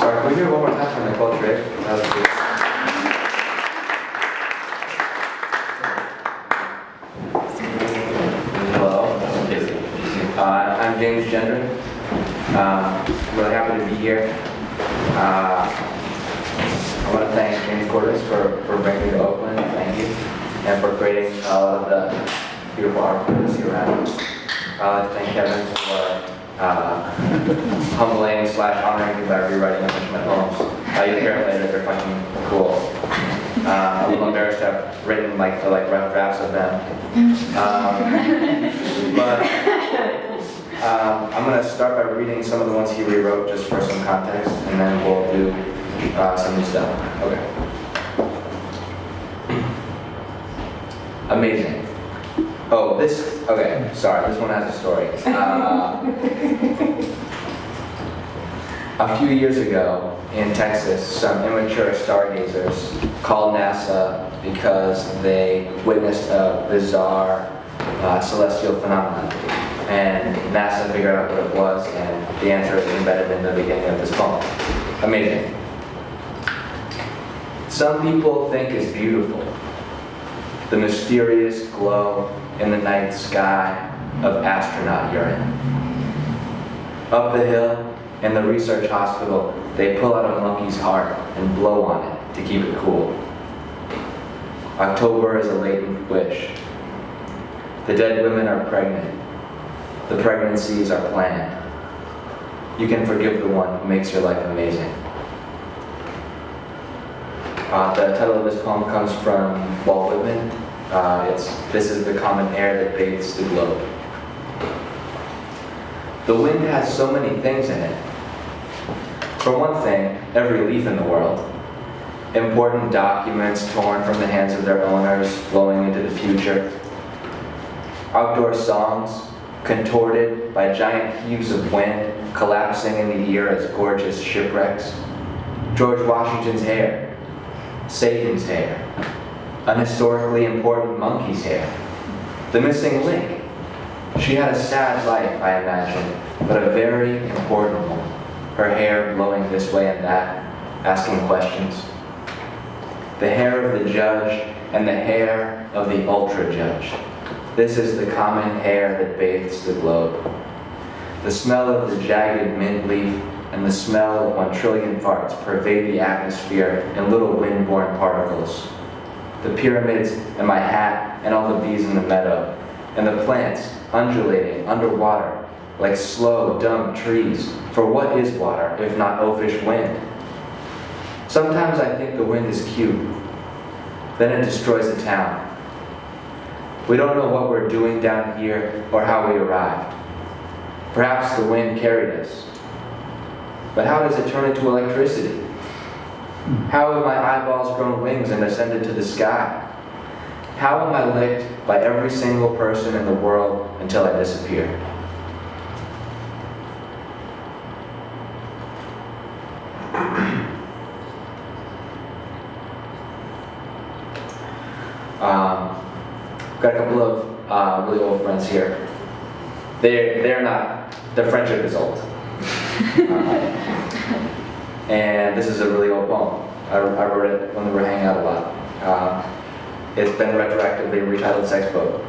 Sorry, can we do it one more time for Nicole Trigg? That was good. Hello. I'm James Gendron. I'm really happy to be here. I want to thank James Cordas for bringing me to Oakland. Thank you. And for creating a lot of the beautiful art that we see around. I'd like to thank Kevin for humbling / honoring me by rewriting a bunch of my poems. You'll hear it later, they're fucking cool. I'm a little embarrassed to have written rough drafts of them. I'm going to start by reading some of the ones he rewrote just for some context, and then we'll do some new stuff. Okay. Amazing. Oh, okay, sorry, this one has a story. A few years ago in Texas, some immature stargazers called NASA because they witnessed a bizarre celestial phenomenon. And NASA figured out what it was, and the answer is embedded in the beginning of this poem. Amazing. Some people think it's beautiful, the mysterious glow in the night sky of astronaut urine. Up the hill, in the research hospital, they pull out a monkey's heart and blow on it to keep it cool. October is a latent wish. The dead women are pregnant. The pregnancies are planned. You can forgive the one who makes your life amazing. The title of this poem comes from Walt Whitman. This is the common air that bathes the globe. The wind has so many things in it. For one thing, every leaf in the world. Important documents torn from the hands of their owners, flowing into the future. Outdoor songs, contorted by giant heaves of wind, collapsing in the ear as gorgeous shipwrecks. George Washington's hair, Satan's hair, an historically important monkey's hair, the missing link. She had a sad life, I imagine, but a very important one. Her hair blowing this way and that, asking questions. The hair of the judge and the hair of the ultra-judge. This is the common hair that bathes the globe. The smell of the jagged mint leaf and the smell of 1 trillion farts pervade the atmosphere in little wind-borne particles. The pyramids and my hat and all the bees in the meadow, and the plants undulating underwater like slow, dumb trees. For what is water if not oafish wind? Sometimes I think the wind is cute. Then it destroys the town. We don't know what we're doing down here or how we arrived. Perhaps the wind carried us. But how does it turn into electricity? How have my eyeballs grown wings and ascended to the sky? How am I licked by every single person in the world until I disappear? Got a couple of really old friends here. Their friendship is old. And this is a really old poem. I wrote it when we were hanging out a lot. It's been retroactively retitled Sex Boat.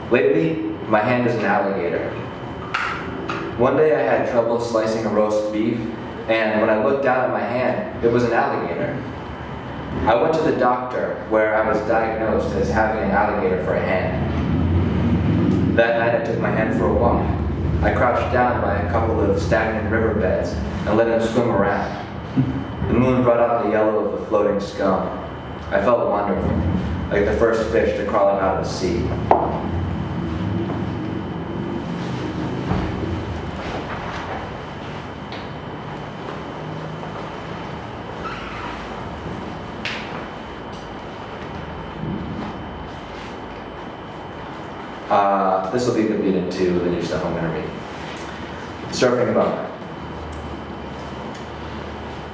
Lately, my hand is an alligator. One day I had trouble slicing a roast beef, and when I looked down at my hand, it was an alligator. I went to the doctor, where I was diagnosed as having an alligator for a hand. That night I took my hand for a walk. I crouched down by a couple of stagnant riverbeds and let him swim around. The moon brought out the yellow of the floating scum. I felt wonderful, like the first fish to crawl out of the sea. This will be the lead into the new stuff I'm going to read. Surfing Bummer.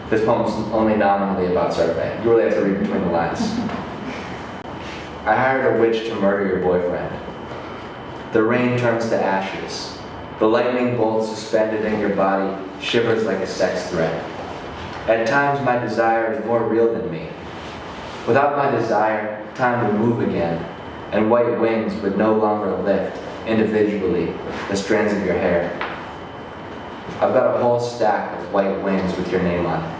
This poem's only nominally about surfing. You really have to read between the lines. I hired a witch to murder your boyfriend. The rain turns to ashes. The lightning bolt suspended in your body shivers like a sex threat. At times my desire is more real than me. Without my desire, time would move again, and white wings would no longer lift, individually, the strands of your hair. I've got a whole stack of white wings with your name on it.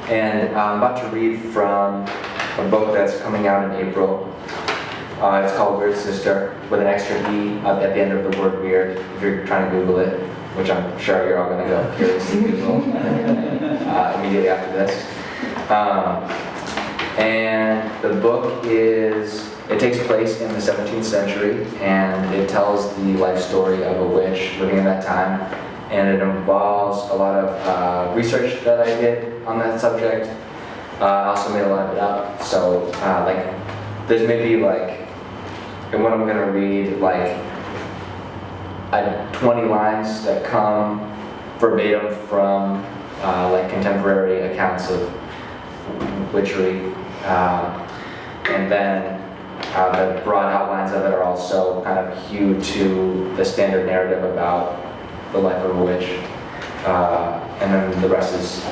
And I'm about to read from a book that's coming out in April. It's called Weirde Sister, with an extra E at the end of the word weird, if you're trying to Google it, which I'm sure you're all going to go curiously Google immediately after this. And the book it takes place in the 17th century, and it tells the life story of a witch living in that time. And it involves a lot of research that I did on that subject. I also made a lot of it up. So, there's maybe and what I'm gonna read, 20 lines that come verbatim from contemporary accounts of witchery, and then the broad outlines of it are also kind of hewed to the standard narrative about the life of a witch, and then the rest is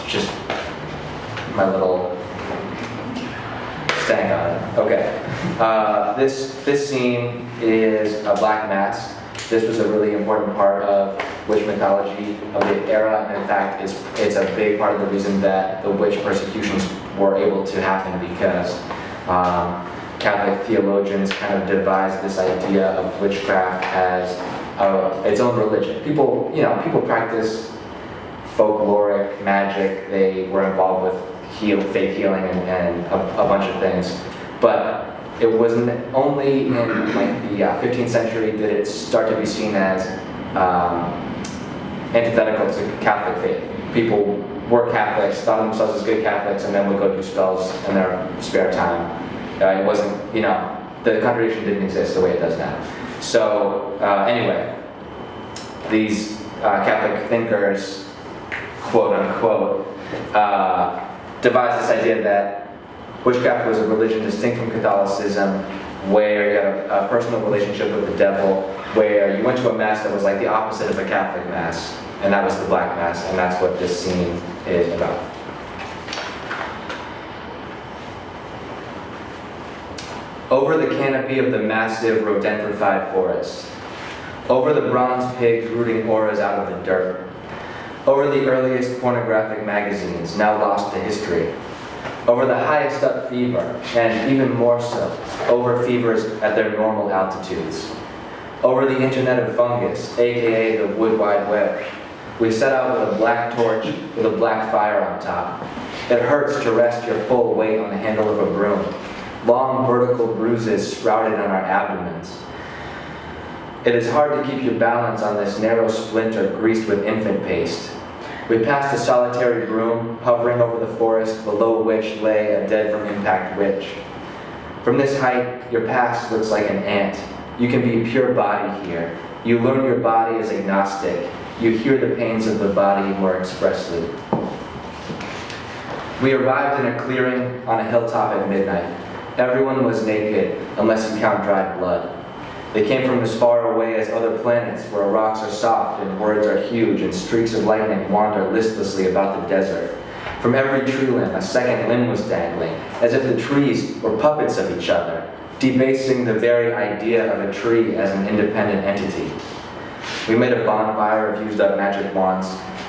just my little stank on it. Okay. This scene is a black mass. This was a really important part of witch mythology of the era, and in fact, it's a big part of the reason that the witch persecutions were able to happen, because Catholic theologians kind of devised this idea of witchcraft as its own religion. People practice folkloric magic. They were involved with faith healing and a bunch of things. But it wasn't only in the 15th century that it started to be seen as antithetical to Catholic faith. People were Catholics, thought of themselves as good Catholics, and then would go do spells in their spare time. It wasn't, the contradiction didn't exist the way it does now. So anyway, these Catholic thinkers, quote unquote, devised this idea that witchcraft was a religion distinct from Catholicism, where you had a personal relationship with the devil, where you went to a mass that was like the opposite of a Catholic mass, and that was the black mass, and that's what this scene is about. Over the canopy of the massive rodentified forest, over the bronze pigs rooting auras out of the dirt, over the earliest pornographic magazines, now lost to history, over the highest up fever, and even more so, over fevers at their normal altitudes, over the internet of fungus, aka the wood wide web, we set out with a black torch with a black fire on top. It hurts to rest your full weight on the handle of a broom. Long vertical bruises sprouted on our abdomens. It is hard to keep your balance on this narrow splinter greased with infant paste. We passed a solitary broom hovering over the forest below which lay a dead from impact witch. From this height, your past looks like an ant. You can be pure body here. You learn your body is agnostic. You hear the pains of the body more expressly. We arrived in a clearing on a hilltop at midnight. Everyone was naked, unless you count dried blood. They came from as far away as other planets, where rocks are soft and words are huge and streaks of lightning wander listlessly about the desert. From every tree limb, a second limb was dangling, as if the trees were puppets of each other, debasing the very idea of a tree as an independent entity. We made a bonfire of used-up magic wands.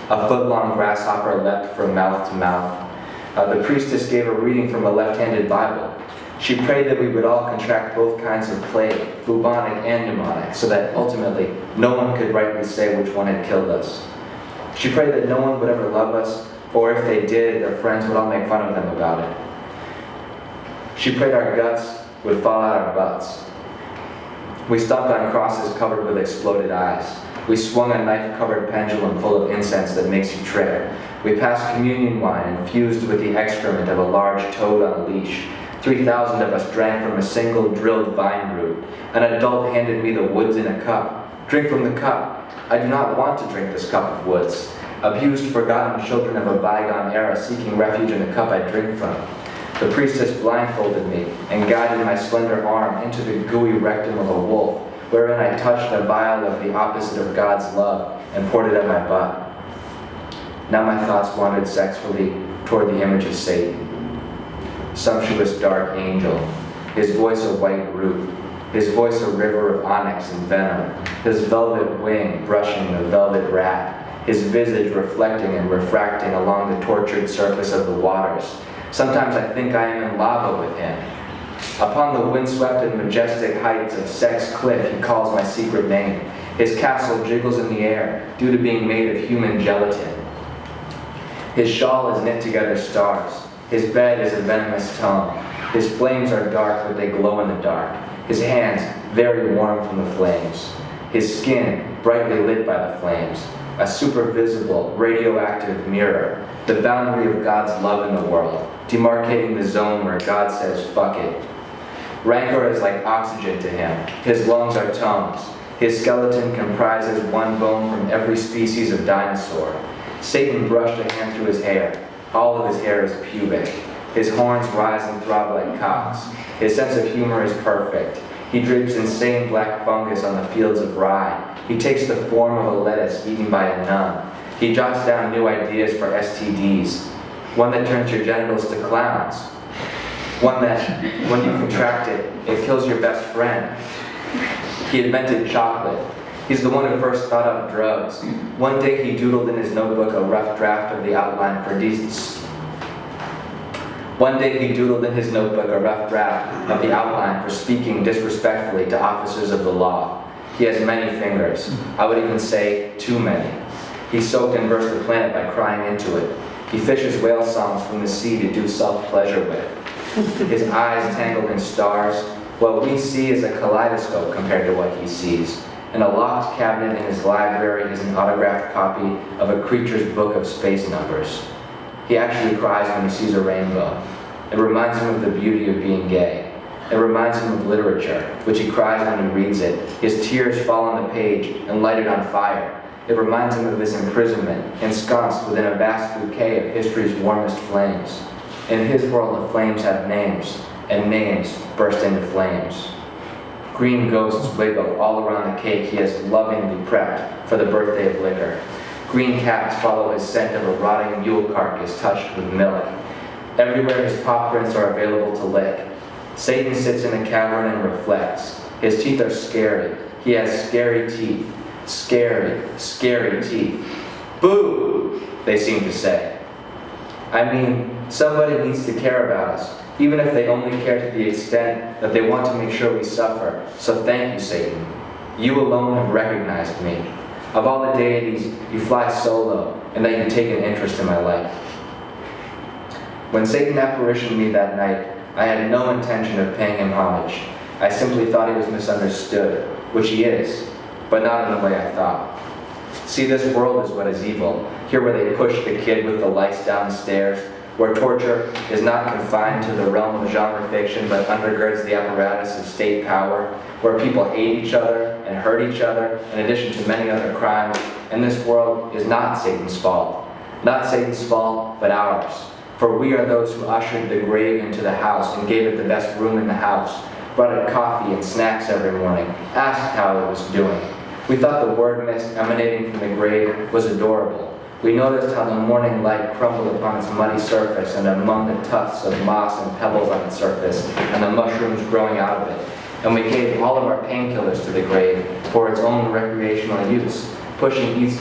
A foot-long grasshopper leapt from mouth to mouth. The priestess gave a reading from a left-handed Bible. She prayed that we would all contract both kinds of plague, bubonic and pneumonic, so that ultimately no one could rightly say which one had killed us. She prayed that no one would ever love us, or if they did, their friends would all make fun of them about it. She prayed our guts would fall out our butts. We stomped on crosses covered with exploded eyes. We swung a knife-covered pendulum full of incense that makes you trip. We passed communion wine infused with the excrement of a large toad on a leash. 3,000 of us drank from a single drilled vine root. An adult handed me the woods in a cup. Drink from the cup. I do not want to drink this cup of woods. Abused, forgotten children of a bygone era seeking refuge in the cup I drink from. The priestess blindfolded me and guided my slender arm into the gooey rectum of a wolf, wherein I touched a vial of the opposite of God's love and poured it at my butt. Now my thoughts wandered sexually toward the image of Satan. Sumptuous dark angel, his voice a white root, his voice a river of onyx and venom, his velvet wing brushing the velvet rat, his visage reflecting and refracting along the tortured surface of the waters. Sometimes I think I am in lava with him. Upon the windswept and majestic heights of Sex Cliff, he calls my secret name. His castle jiggles in the air due to being made of human gelatin. His shawl is knit together stars. His bed is a venomous tongue. His flames are dark, but they glow in the dark. His hands very warm from the flames. His skin brightly lit by the flames. A supervisible, radioactive mirror, the boundary of God's love in the world, demarcating the zone where God says, fuck it. Rancor is like oxygen to him. His lungs are tongues. His skeleton comprises one bone from every species of dinosaur. Satan brushed a hand through his hair. All of his hair is pubic. His horns rise and throb like cocks. His sense of humor is perfect. He drapes insane black fungus on the fields of rye. He takes the form of a lettuce eaten by a nun. He jots down new ideas for STDs. One that turns your genitals to clowns. One that, when you contract it, it kills your best friend. He invented chocolate. He's the one who first thought up drugs. One day he doodled in his notebook a rough draft of the outline for speaking disrespectfully to officers of the law. He has many fingers. I would even say too many. He soaked and burst the planet by crying into it. He fishes whale songs from the sea to do self-pleasure with. His eyes tangled in stars. What we see is a kaleidoscope compared to what he sees. In a locked cabinet in his library is an autographed copy of a creature's book of space numbers. He actually cries when he sees a rainbow. It reminds him of the beauty of being gay. It reminds him of literature, which he cries when he reads it. His tears fall on the page and light it on fire. It reminds him of his imprisonment, ensconced within a vast bouquet of history's warmest flames. In his world, the flames have names, and names burst into flames. Green ghosts wiggle all around the cake he has lovingly prepped for the birthday of liquor. Green cats follow his scent of a rotting mule carcass touched with milk. Everywhere his paw prints are available to lick. Satan sits in a cavern and reflects. His teeth are scary. He has scary teeth. Scary, scary teeth. Boo, they seem to say. I mean, somebody needs to care about us, even if they only care to the extent that they want to make sure we suffer. So thank you, Satan. You alone have recognized me. Of all the deities, you fly solo, and that you take an interest in my life. When Satan apparitioned me that night, I had no intention of paying him homage. I simply thought he was misunderstood, which he is, but not in the way I thought. See, this world is what is evil. Here where they push the kid with the lights down the stairs, where torture is not confined to the realm of genre fiction but undergirds the apparatus of state power, where people hate each other and hurt each other in addition to many other crimes, and this world is not Satan's fault. Not Satan's fault, but ours. For we are those who ushered the grave into the house and gave it the best room in the house, brought it coffee and snacks every morning, asked how it was doing. We thought the word mist emanating from the grave was adorable. We noticed how the morning light crumbled upon its muddy surface and among the tufts of moss and pebbles on its surface and the mushrooms growing out of it. And we gave all of our painkillers to the grave for its own recreational use, pushing each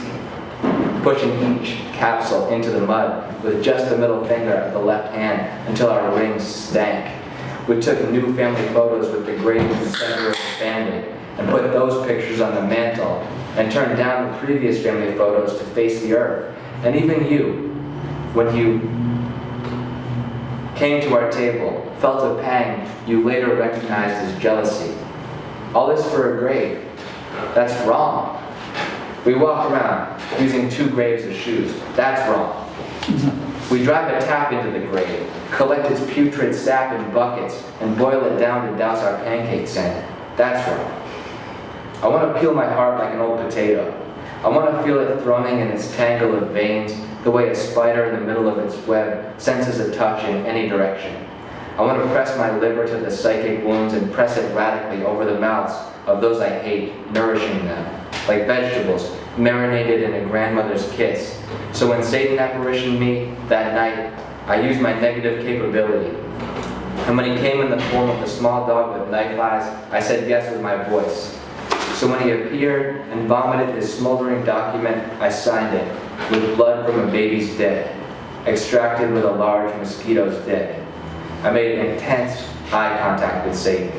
capsule into the mud with just the middle finger of the left hand until our rings stank. We took new family photos with the grave in the center of the family and put those pictures on the mantle and turned down the previous family photos to face the earth. And even you, when you came to our table, felt a pang you later recognized as jealousy. All this for a grave. That's wrong. We walk around using 2 graves as shoes. That's wrong. We drive a tap into the grave, collect its putrid sap in buckets, and boil it down to douse our pancakes in. That's wrong. I want to peel my heart like an old potato. I want to feel it thrumming in its tangle of veins, the way a spider in the middle of its web senses a touch in any direction. I want to press my liver to the psychic wounds and press it radically over the mouths of those I hate, nourishing them, like vegetables, marinated in a grandmother's kiss. So when Satan apparitioned me that night, I used my negative capability. And when he came in the form of the small dog with knife eyes, I said yes with my voice. So when he appeared and vomited his smoldering document, I signed it, with blood from a baby's dick, extracted with a large mosquito's dick. I made intense eye contact with Satan.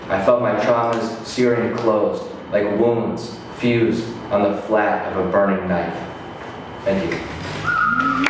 I felt my traumas searing closed, like wounds fused on the flat of a burning knife. Thank you.